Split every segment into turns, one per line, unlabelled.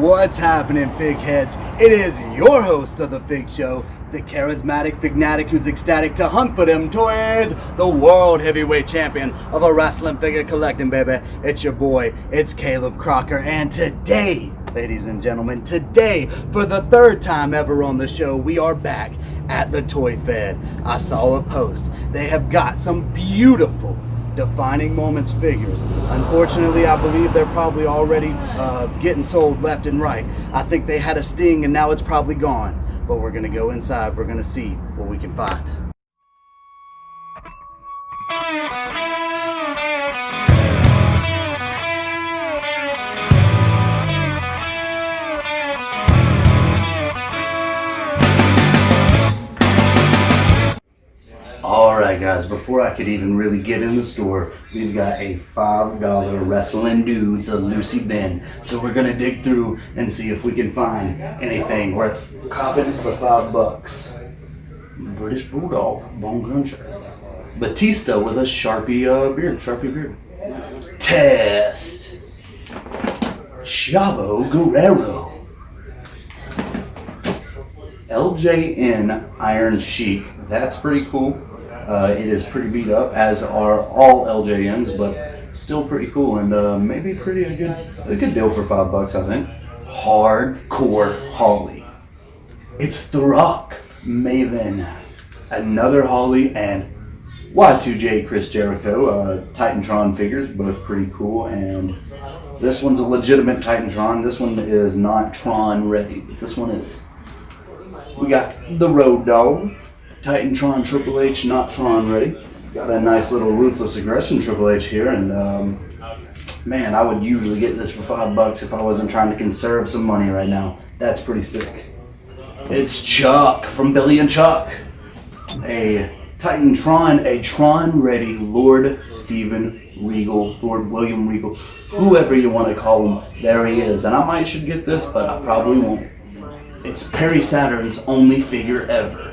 What's happening, Fig Heads? It is your host of the Fig Show, the charismatic fignatic who's ecstatic to hunt for them toys, the world heavyweight champion of a wrestling figure collecting, baby. It's your boy, it's Caleb Crocker, and today, ladies and gentlemen, today, for the third time ever on the show, we are back at the Toy Fed. I saw a post. They have got some beautiful Defining Moments figures. Unfortunately, I believe they're probably already getting sold left and right. I think they had a sting and now it's probably gone. But we're going to go inside. We're going to see what we can find. Alright guys, before I could even really get in the store, we've got a $5 Wrestling Dudes, a Lucy bin. So we're going to dig through and see if we can find anything worth copping for $5. British Bulldog, bone cruncher. Batista with a Sharpie beard. Test. Chavo Guerrero. LJN Iron Sheik, that's pretty cool. It is pretty beat up, as are all LJNs, but still pretty cool and maybe a good deal for $5, I think. Hardcore Holly. It's The Rock, Maven, another Holly, and Y2J Chris Jericho. Titantron figures, both pretty cool, and this one's a legitimate Titantron. This one is not Tron ready, but this one is. We got the Road Dogg, Titantron Triple H, not Tron ready. Got a nice little Ruthless Aggression Triple H here, and man, I would usually get this for $5 if I wasn't trying to conserve some money right now. That's pretty sick. It's Chuck from Billy and Chuck. A Titantron, a Tron ready Lord Steven Regal, Lord William Regal, whoever you want to call him, there he is. And I might should get this, but I probably won't. It's Perry Saturn's only figure ever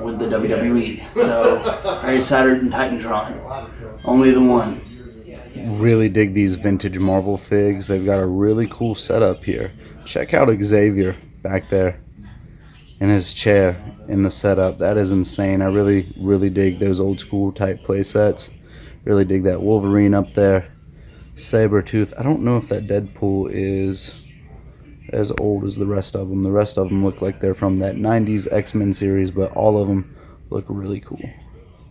with the WWE. So, Perry Saturn Titantron. Only the one. Really dig these vintage Marvel figs. They've got a really cool setup here. Check out Xavier back there in his chair in the setup. That is insane. I really dig those old school type play sets. Really dig that Wolverine up there. Sabretooth. I don't know if that Deadpool is as old as the rest of them. The rest of them look like they're from that 90s X-Men series, but all of them look really cool.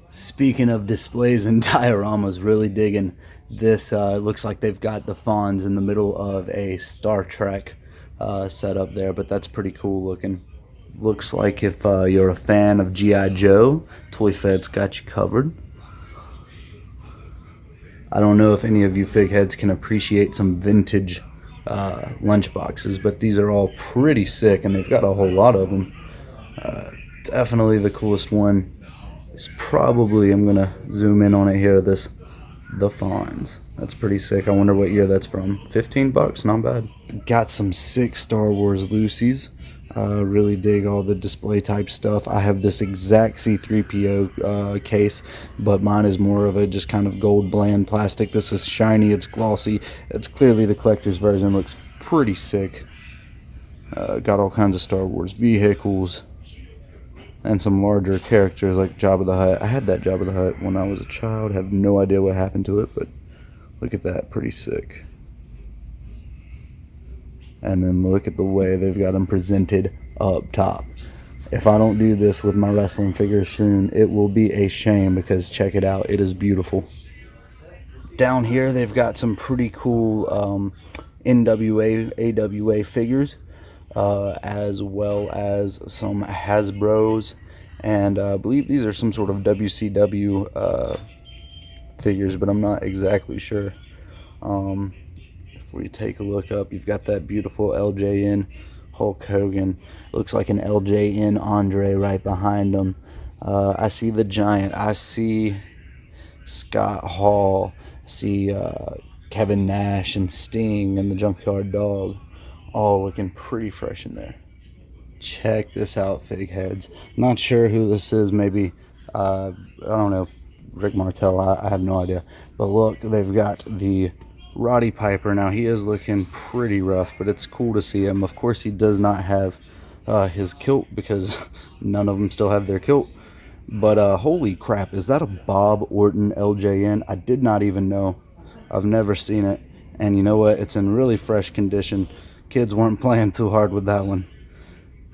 Speaking of displays and dioramas, really digging this. It looks like they've got the Fonz in the middle of a Star Trek setup there, but that's pretty cool looking. Looks like if you're a fan of G.I. Joe, Toy Fed's got you covered. I don't know if any of you fig heads can appreciate some vintage lunch boxes, but these are all pretty sick, and they've got a whole lot of them. Definitely the coolest one is probably, I'm gonna zoom in on it here, the Fonz. That's pretty sick. I wonder what year that's from. $15, not bad. Got some sick Star Wars Lucy's. Really dig all the display type stuff. I have this exact C-3PO case, but mine is more of a just kind of gold bland plastic. This is shiny, it's glossy, it's clearly the collector's version. Looks pretty sick. Got all kinds of Star Wars vehicles and some larger characters like Jabba the Hutt. I had that Jabba the Hutt when I was a child. Have no idea what happened to it, but look at that, pretty sick. And then look at the way they've got them presented up top. If I don't do this with my wrestling figures soon, it will be a shame, because check it out, it is beautiful. Down here they've got some pretty cool NWA, AWA figures, as well as some Hasbros, and I believe these are some sort of WCW figures, but I'm not exactly sure. If we take a look up, you've got that beautiful LJN Hulk Hogan. Looks like an LJN Andre right behind him. I see the Giant. I see Scott Hall. I see Kevin Nash and Sting and the Junkyard Dog. All looking pretty fresh in there. Check this out, fig heads. Not sure who this is. Maybe, I don't know, Rick Martel. I have no idea. But look, they've got the Roddy Piper. Now, he is looking pretty rough, but it's cool to see him. Of course, he does not have his kilt because none of them still have their kilt. But holy crap, is that a Bob Orton LJN? I did not even know. I've never seen it. And you know what? It's in really fresh condition. Kids weren't playing too hard with that one.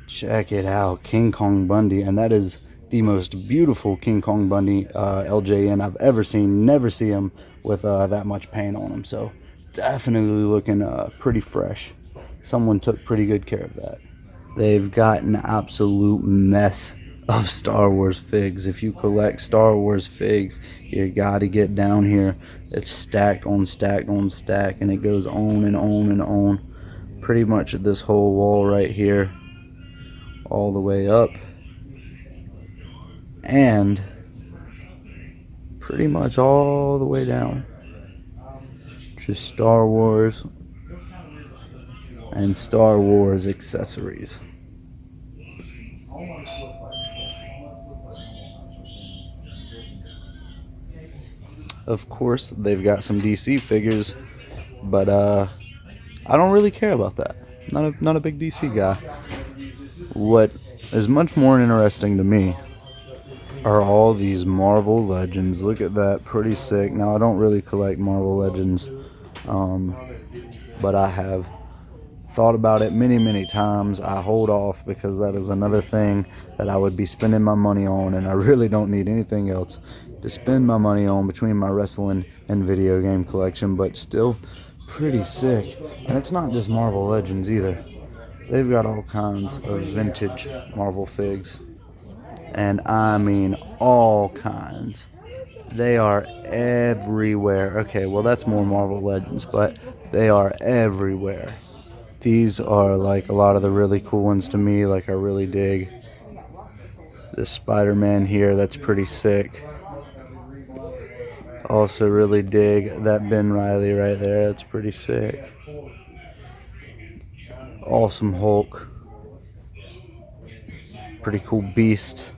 Check it out, King Kong Bundy. And that is the most beautiful King Kong Bundy LJN I've ever seen. Never see him with that much paint on him. So definitely looking pretty fresh. Someone took pretty good care of that. They've got an absolute mess of Star Wars figs. If you collect Star Wars figs, you gotta get down here. It's stacked on stacked on stack, and it goes on and on and on. Pretty much this whole wall right here, all the way up, and pretty much all the way down. Just Star Wars and Star Wars accessories. Of course, they've got some DC figures, but I don't really care about that. Not a big DC guy. What is much more interesting to me are all these Marvel Legends. Look at that, pretty sick. Now, I don't really collect Marvel Legends, but I have thought about it many times. I hold off because that is another thing that I would be spending my money on, and I really don't need anything else to spend my money on between my wrestling and video game collection, but still pretty sick. And it's not just Marvel Legends either. They've got all kinds of vintage Marvel figs, and I mean all kinds. They are everywhere. Okay, well, that's more Marvel Legends, but they are everywhere. These are like a lot of the really cool ones to me. Like, I really dig this Spider-Man here. That's pretty sick. Also really dig that Ben Reilly right there. That's pretty sick. Awesome Hulk. Pretty cool Beast.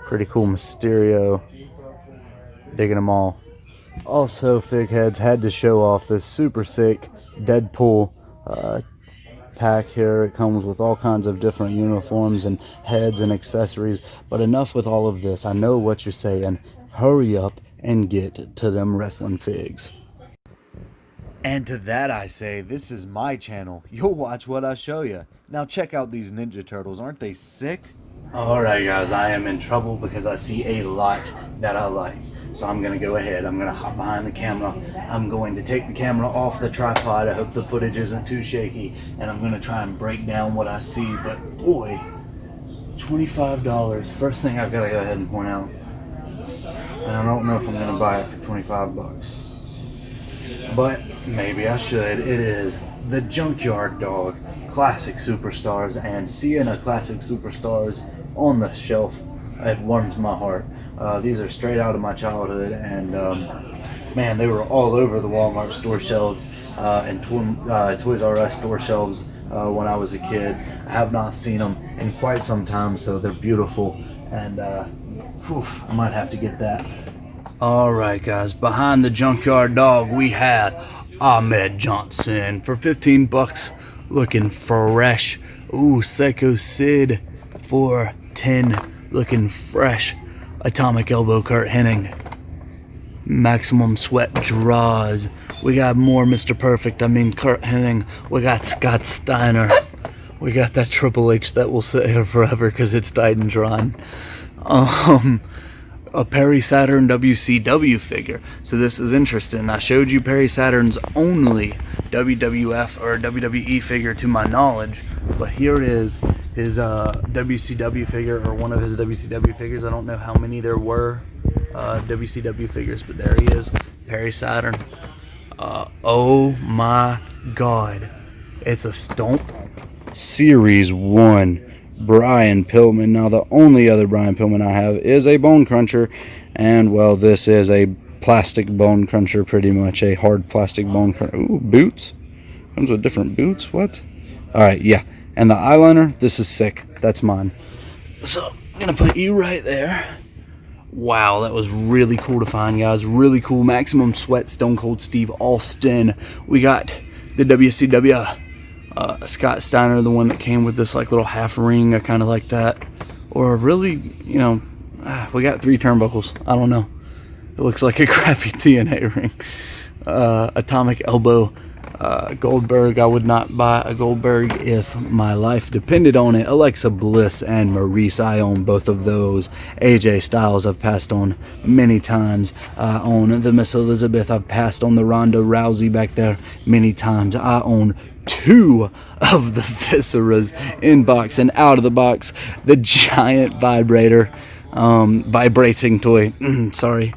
Pretty cool Mysterio. Digging them all. Also, Fig Heads had to show off this super sick Deadpool pack here. It comes with all kinds of different uniforms and heads and accessories. But enough with all of this. I know what you're saying. Hurry up and get to them wrestling figs. And to that I say, this is my channel. You'll watch what I show you. Now check out these Ninja Turtles. Aren't they sick? Alright guys, I am in trouble because I see a lot that I like. So I'm going to go ahead. I'm going to hop behind the camera. I'm going to take the camera off the tripod. I hope the footage isn't too shaky. And I'm going to try and break down what I see. But boy, $25. First thing I've got to go ahead and point out. And I don't know if I'm going to buy it for 25 bucks. But maybe I should. It is the Junkyard Dog Classic Superstars. And seeing a Classic Superstars on the shelf, it warms my heart. These are straight out of my childhood, and man, they were all over the Walmart store shelves and Toys R Us store shelves when I was a kid. I have not seen them in quite some time, so they're beautiful, and I might have to get that. Alright guys, behind the Junkyard Dog we had Ahmed Johnson for 15 bucks, looking fresh. Ooh, Psycho Sid for 10, looking fresh. Atomic Elbow Kurt Hennig. Maximum Sweat Draws. We got more Mr. Perfect, Kurt Hennig. We got Scott Steiner. We got that Triple H that will sit here forever because it's died and drawn. A Perry Saturn WCW figure. So this is interesting. I showed you Perry Saturn's only WWF or WWE figure to my knowledge, but here is his WCW figure, or one of his WCW figures. I don't know how many there were WCW figures, but there he is, Perry Saturn. Oh my god, it's a Stomp Series 1 Brian Pillman. Now the only other Brian Pillman I have is a Bone Cruncher, and well, this is a plastic Bone Cruncher, pretty much a hard plastic Bone Cruncher. Ooh, boots. Comes with different boots. What? Alright, yeah. And the eyeliner, this is sick. That's mine. So I'm gonna put you right there.
Wow, that was really cool to find, guys. Really cool. Maximum Sweat, Stone Cold Steve Austin. We got the WCW Scott Steiner, the one that came with this like little half ring. I kind of like that. Or really, you know, we got 3 turnbuckles. I don't know. It looks like a crappy TNA ring. Atomic Elbow. Goldberg. I would not buy a Goldberg if my life depended on it. Alexa Bliss and Maurice, I own both of those. AJ Styles I've passed on many times. I own the Miss Elizabeth. I've passed on the Ronda Rousey back there many times. I own 2 of the Visceras in box and out of the box. The giant vibrator, vibrating toy. Sorry.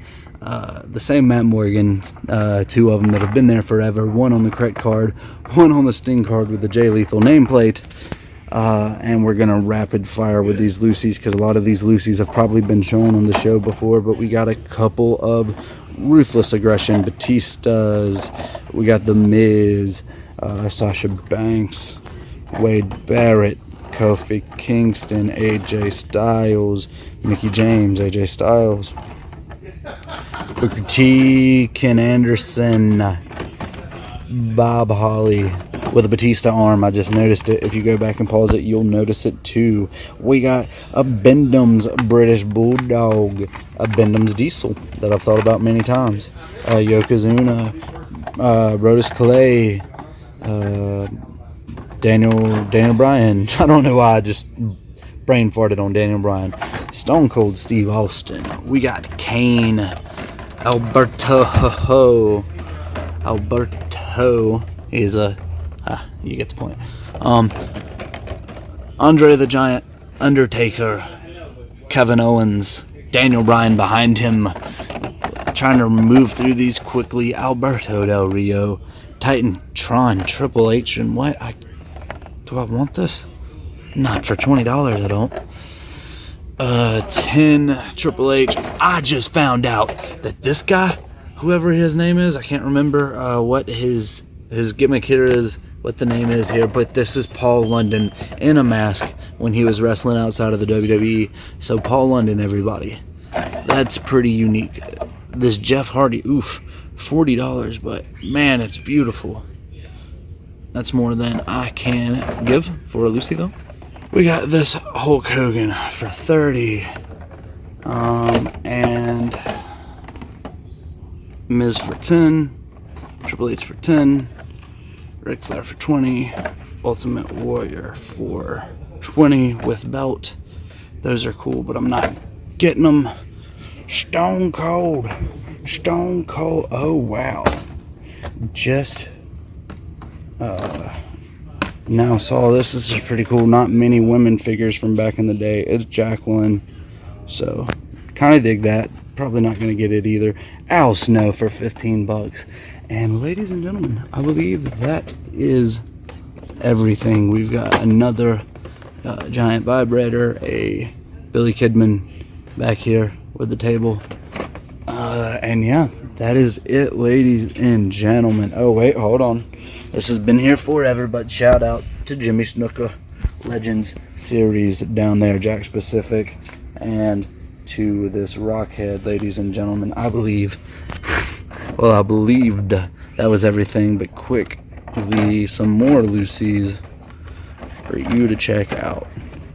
The same Matt Morgan, 2 of them that have been there forever. 1 on the correct card, 1 on the Sting card with the Jay Lethal nameplate. And we're gonna rapid fire with these Lucy's because a lot of these Lucy's have probably been shown on the show before, but we got a couple of Ruthless Aggression Batistas. We got The Miz, Sasha Banks, Wade Barrett, Kofi Kingston, AJ Styles, Mickey James, AJ Styles, Booker T, Ken Anderson, Bob Holly with a Batista arm. I just noticed it. If you go back and pause it, you'll notice it too. We got a Bendham's British Bulldog, a Bendham's Diesel that I've thought about many times, Yokozuna, Brodus Clay, Daniel Bryan. I don't know why I just brain farted on Daniel Bryan. Stone Cold Steve Austin. We got Kane, Alberto is a you get the point. Andre the Giant, Undertaker, Kevin Owens, Daniel Bryan behind him, trying to move through these quickly. Alberto Del Rio, Titantron, Triple H, and what? Do I want this? Not for $20, I don't. 10 Triple H. I just found out that this guy, whoever his name is, I can't remember what his gimmick here is, what the name is here, but this is Paul London in a mask when he was wrestling outside of the WWE. So Paul London, everybody. That's pretty unique. This Jeff Hardy, oof, $40, but man, it's beautiful. That's more than I can give for a Lucy, though. We got this Hulk Hogan for $30, and Miz for $10, Triple H for $10, Ric Flair for $20, Ultimate Warrior for $20 with belt. Those are cool, but I'm not getting them. Stone Cold. Oh wow! Just now saw this. This is pretty cool. Not many women figures from back in the day. It's Jacqueline, so kind of dig that. Probably not going to get it either. Al Snow for $15. And ladies and gentlemen, I believe that is everything. We've got another giant vibrator, a Billy Kidman back here with the table. And yeah, that is it, ladies and gentlemen. Oh wait, hold on. This has been here forever, but shout out to Jimmy Snuka Legends series down there, Jakks Pacific, and to this Rockhead, ladies and gentlemen. I believed that was everything, but quickly some more Lucy's for you to check out.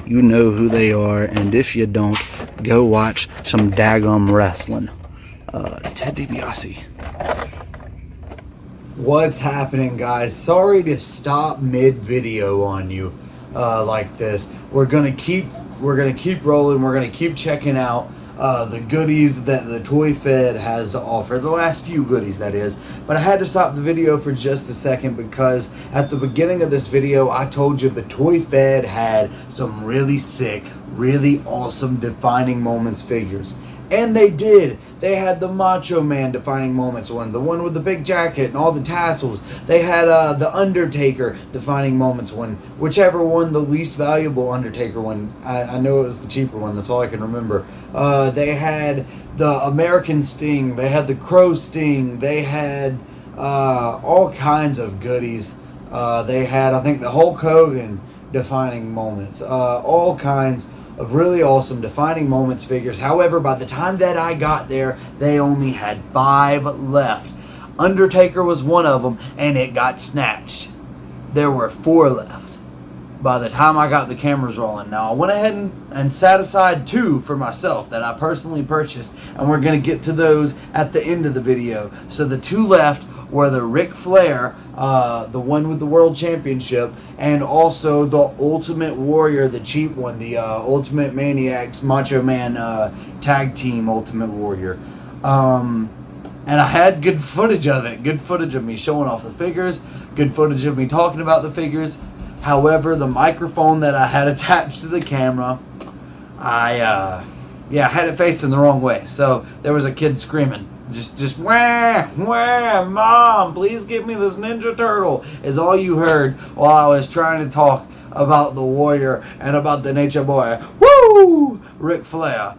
You know who they are, and if you don't, go watch some daggum wrestling. Ted DiBiase.
What's happening, guys? Sorry to stop mid-video on you like this. We're gonna keep rolling. We're gonna keep checking out the goodies that the Toy Fed has to offer. The last few goodies, that is. But I had to stop the video for just a second because at the beginning of this video, I told you the Toy Fed had some really sick, really awesome Defining Moments figures. And they did. They had the Macho Man Defining Moments one, the one with the big jacket and all the tassels. They had the Undertaker Defining Moments one, whichever one, the least valuable Undertaker one. I know it was the cheaper one, that's all I can remember. They had the American Sting, they had the Crow Sting, they had all kinds of goodies. They had, I think, the Hulk Hogan Defining Moments, all kinds of really awesome defining moments figures. However, by the time that I got there, they only had 5 left. Undertaker was one of them, and it got snatched. There were 4 left by the time I got the cameras rolling. Now, I went ahead and sat aside 2 for myself that I personally purchased, and we're going to get to those at the end of the video. So the 2 left were the Ric Flair, the one with the World Championship, and also the Ultimate Warrior, the cheap one, the Ultimate Maniacs Macho Man Tag Team Ultimate Warrior. And I had good footage of it, good footage of me showing off the figures, good footage of me talking about the figures. However, the microphone that I had attached to the camera, I had it facing the wrong way. So there was a kid screaming, just wah, wah, Mom, please give me this Ninja Turtle, is all you heard while I was trying to talk about the Warrior and about the Nature Boy. Woo! Ric Flair.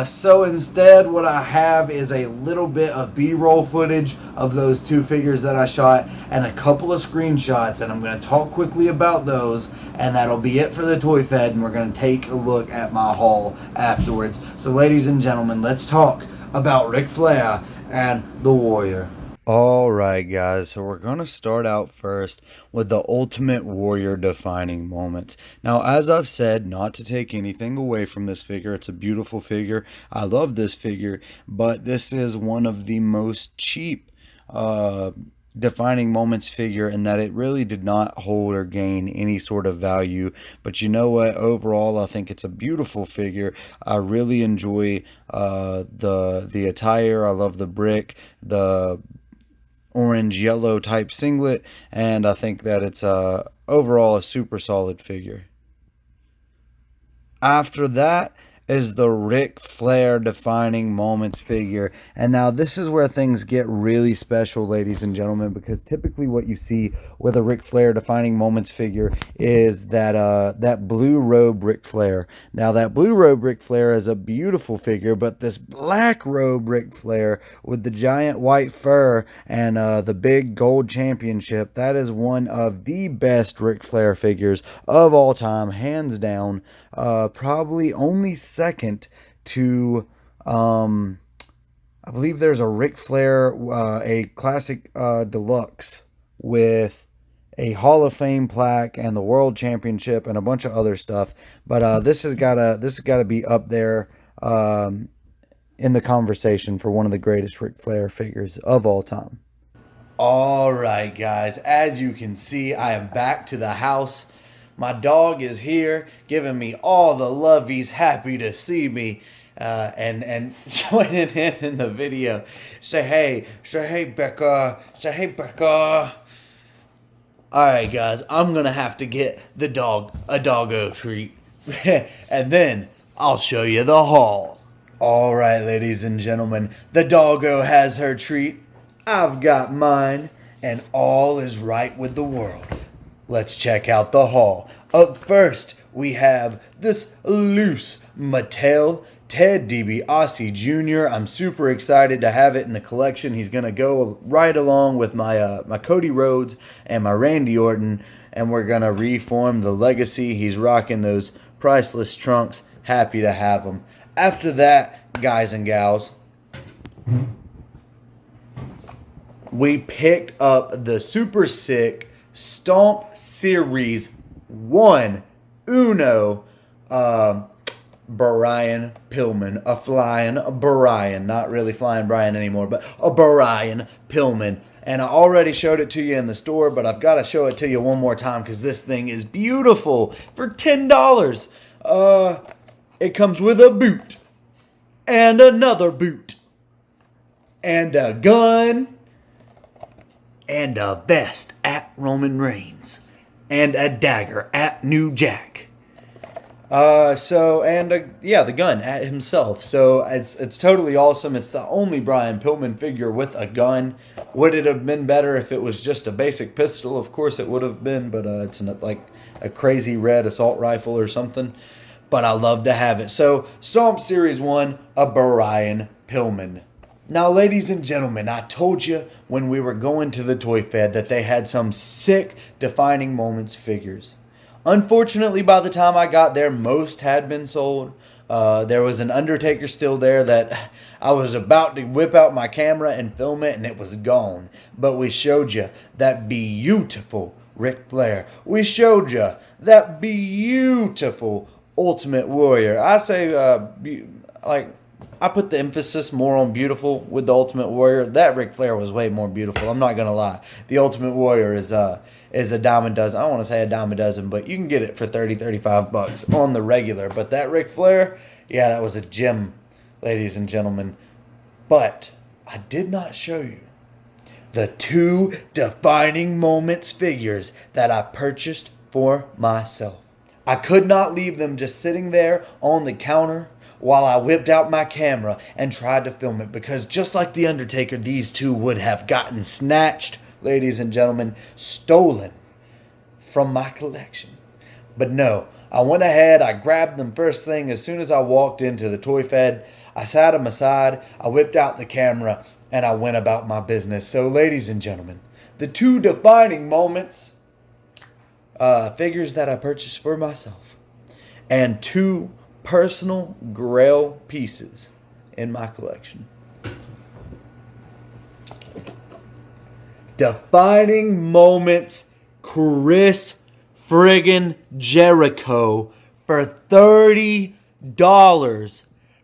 So instead, what I have is a little bit of B-roll footage of those 2 figures that I shot and a couple of screenshots, and I'm going to talk quickly about those, and that'll be it for the Toy Fed, and we're going to take a look at my haul afterwards. So ladies and gentlemen, let's talk about Ric Flair and the Warrior. Alright guys, so we're going to start out first with the Ultimate Warrior defining moments. Now, as I've said, not to take anything away from this figure, it's a beautiful figure, I love this figure, but this is one of the most cheap defining moments figure in that it really did not hold or gain any sort of value. But you know what, overall I think it's a beautiful figure. I really enjoy the attire. I love the brick, the orange yellow type singlet, and I think that it's overall a super solid figure. After that is the Ric Flair defining moments figure. And now this is where things get really special, ladies and gentlemen, because typically what you see with a Ric Flair defining moments figure is that blue robe Ric Flair. Now that blue robe Ric Flair is a beautiful figure, but this black robe Ric Flair with the giant white fur and the big gold championship, that is one of the best Ric Flair figures of all time, hands down. Probably only second to, I believe there's a Ric Flair, a classic deluxe with a Hall of Fame plaque and the World Championship and a bunch of other stuff. But this has gotta be up there in the conversation for one of the greatest Ric Flair figures of all time. All right, guys, as you can see, I am back to the house. My dog is here, giving me all the love. He's happy to see me, and joining in the video. Say hey, Becca. Say hey, Becca. All right, guys, I'm gonna have to get the dog a doggo treat, and then I'll show you the haul. All right, ladies and gentlemen, the doggo has her treat. I've got mine, and all is right with the world. Let's check out the haul. Up first, we have this loose Mattel Ted DiBiase Jr. I'm super excited to have it in the collection. He's going to go right along with my Cody Rhodes and my Randy Orton, and we're going to reform the legacy. He's rocking those priceless trunks. Happy to have them. After that, guys and gals, we picked up the super sick Stomp Series 1 Uno Brian Pillman. A flying Brian. Not really flying Brian anymore, but a Brian Pillman. And I already showed it to you in the store, but I've got to show it to you one more time because this thing is beautiful for $10. It comes with a boot and another boot and a gun and a vest at Roman Reigns, and a dagger at New Jack. The gun at himself. So it's totally awesome. It's the only Brian Pillman figure with a gun. Would it have been better if it was just a basic pistol? Of course it would have been, but it's like a crazy red assault rifle or something. But I love to have it. So Stomp Series 1, a Brian Pillman. Now, ladies and gentlemen, I told you when we were going to the Toy Fed that they had some sick defining moments figures. Unfortunately, by the time I got there, most had been sold. There was an Undertaker still there that I was about to whip out my camera and film it, and it was gone. But we showed you that beautiful Ric Flair. We showed you that beautiful Ultimate Warrior. I say, I put the emphasis more on beautiful with the Ultimate Warrior. That Ric Flair was way more beautiful. I'm not gonna lie. The Ultimate Warrior is a dime a dozen. I don't want to say a dime a dozen, but you can get it for $30-$35 on the regular. But that Ric Flair, yeah, that was a gem, ladies and gentlemen. But I did not show you the 2 defining moments figures that I purchased for myself. I could not leave them just sitting there on the counter while I whipped out my camera and tried to film it, because just like The Undertaker, these 2 would have gotten snatched, ladies and gentlemen, stolen from my collection. But no, I went ahead, I grabbed them first thing as soon as I walked into the toy fed. I sat them aside, I whipped out the camera, and I went about my business. So ladies and gentlemen, the 2 defining moments, figures that I purchased for myself, and 2 personal grail pieces in my collection. Defining moments, Chris friggin' Jericho for $30.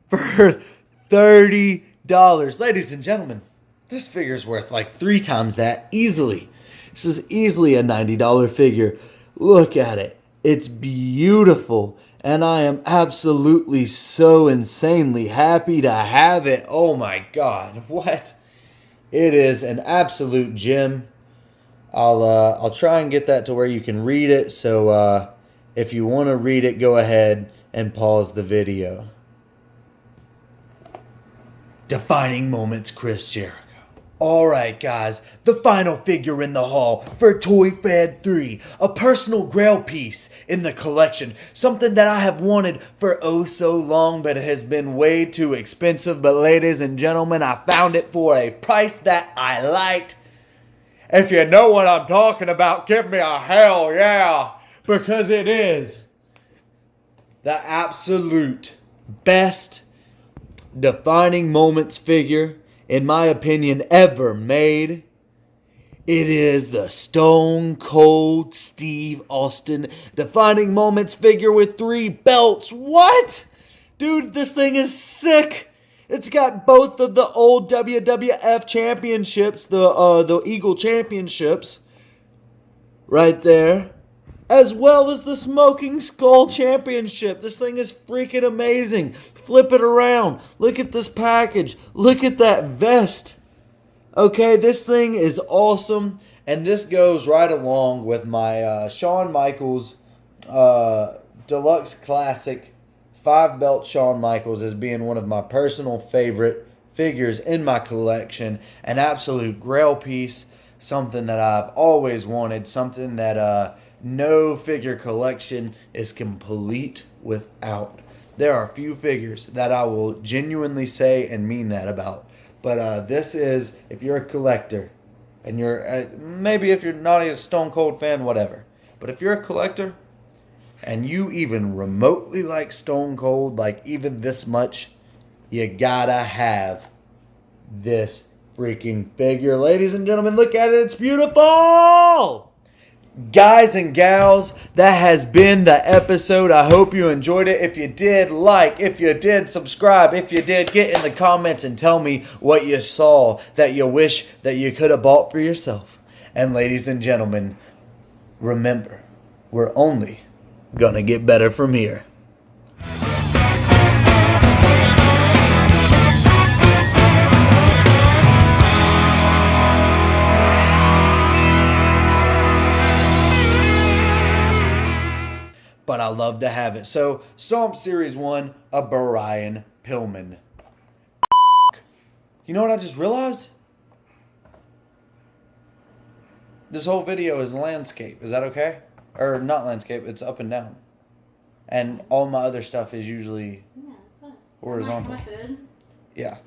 For $30. Ladies and gentlemen, this figure's worth like 3 times that easily. This is easily a $90 figure. Look at it. It's beautiful. And I am absolutely so insanely happy to have it. Oh my God. What? It is an absolute gem. I'll try and get that to where you can read it. So if you want to read it, go ahead and pause the video. Defining moments, Chris Jericho. Alright guys, the final figure in the haul for Toy Fed 3. A personal grail piece in the collection. Something that I have wanted for oh so long, but it has been way too expensive. But ladies and gentlemen, I found it for a price that I liked. If you know what I'm talking about, give me a hell yeah. Because it is the absolute best defining moments figure, in my opinion, ever made. It is the Stone Cold Steve Austin defining moments figure with 3 belts. What? Dude, this thing is sick. It's got both of the old WWF championships, the Eagle championships, right there, as well as the Smoking Skull championship. This thing is freaking amazing. Flip it around. Look at this package. Look at that vest. Okay, this thing is awesome. And this goes right along with my Shawn Michaels Deluxe Classic 5-belt Shawn Michaels as being one of my personal favorite figures in my collection. An absolute grail piece. Something that I've always wanted. Something that no figure collection is complete without. There are few figures that I will genuinely say and mean that about. But this is, if you're a collector, and you're, maybe if you're not a Stone Cold fan, whatever. But if you're a collector, and you even remotely like Stone Cold, like even this much, you gotta have this freaking figure. Ladies and gentlemen, look at it. It's beautiful! Guys and gals, that has been the episode. I hope you enjoyed it. If you did, like. If you did, subscribe. If you did, get in the comments and tell me what you saw that you wish that you could have bought for yourself. And ladies and gentlemen, remember, we're only gonna get better from here. But I love to have it. So, Stomp Series 1, a Brian Pillman. You know what I just realized? This whole video is landscape. Is that okay? Or not landscape, it's up and down. And all my other stuff is usually horizontal.
My food.
Yeah.